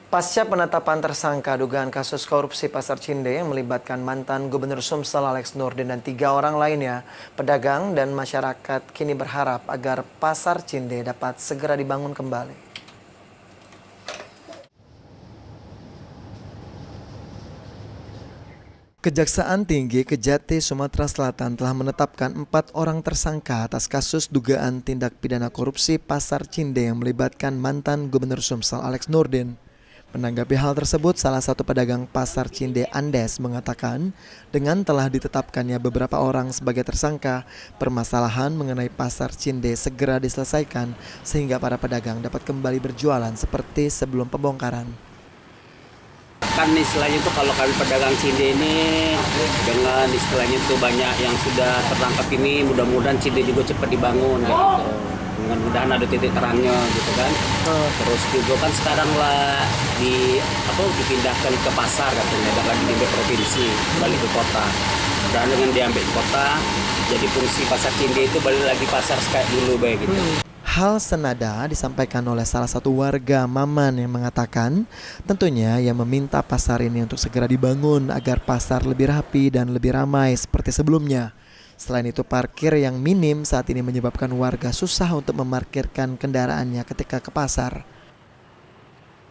Pasca penetapan tersangka dugaan kasus korupsi Pasar Cinde yang melibatkan mantan Gubernur Sumsel Alex Nurdin dan 3 orang lainnya, pedagang dan masyarakat kini berharap agar Pasar Cinde dapat segera dibangun kembali. Kejaksaan Tinggi Kejati, Sumatera Selatan telah menetapkan 4 orang tersangka atas kasus dugaan tindak pidana korupsi Pasar Cinde yang melibatkan mantan Gubernur Sumsel Alex Nurdin. Menanggapi hal tersebut, salah satu pedagang Pasar Cinde Andes mengatakan dengan telah ditetapkannya beberapa orang sebagai tersangka, permasalahan mengenai Pasar Cinde segera diselesaikan sehingga para pedagang dapat kembali berjualan seperti sebelum pembongkaran. Kan istilahnya itu kalau kami pedagang Cinde ini dengan istilahnya itu banyak yang sudah tertangkap ini, mudah-mudahan Cinde juga cepat dibangun gitu. Mudah-mudahan ada titik terangnya gitu kan. Terus juga kan sekarang lah dipindahkan ke pasar katanya, lagi di provinsi balik ke kota. Dan dengan diambil kota, jadi fungsi Pasar Cinde itu balik lagi pasar kayak dulu baik gitu. Hal senada disampaikan oleh salah satu warga Maman yang mengatakan tentunya ia meminta pasar ini untuk segera dibangun agar pasar lebih rapi dan lebih ramai seperti sebelumnya. Selain itu, parkir yang minim saat ini menyebabkan warga susah untuk memarkirkan kendaraannya ketika ke pasar.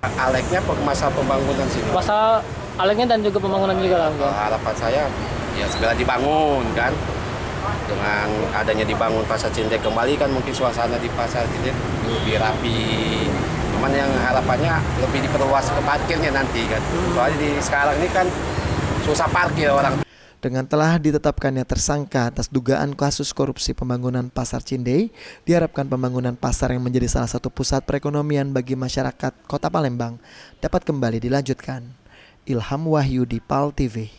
Aleknya masa pembangunan sih. Masa aleknya dan juga pembangunan juga lah. Harapan saya ya segera dibangun kan. Dengan adanya dibangun Pasar Cinde kembali kan mungkin suasana di Pasar Cinde lebih rapi. Cuman yang harapannya lebih diperluas ke parkirnya nanti kan. Soalnya di sekarang ini kan susah parkir orang. Dengan telah ditetapkannya tersangka atas dugaan kasus korupsi pembangunan Pasar Cinde, diharapkan pembangunan pasar yang menjadi salah satu pusat perekonomian bagi masyarakat Kota Palembang dapat kembali dilanjutkan. Ilham Wahyudi, PAL TV.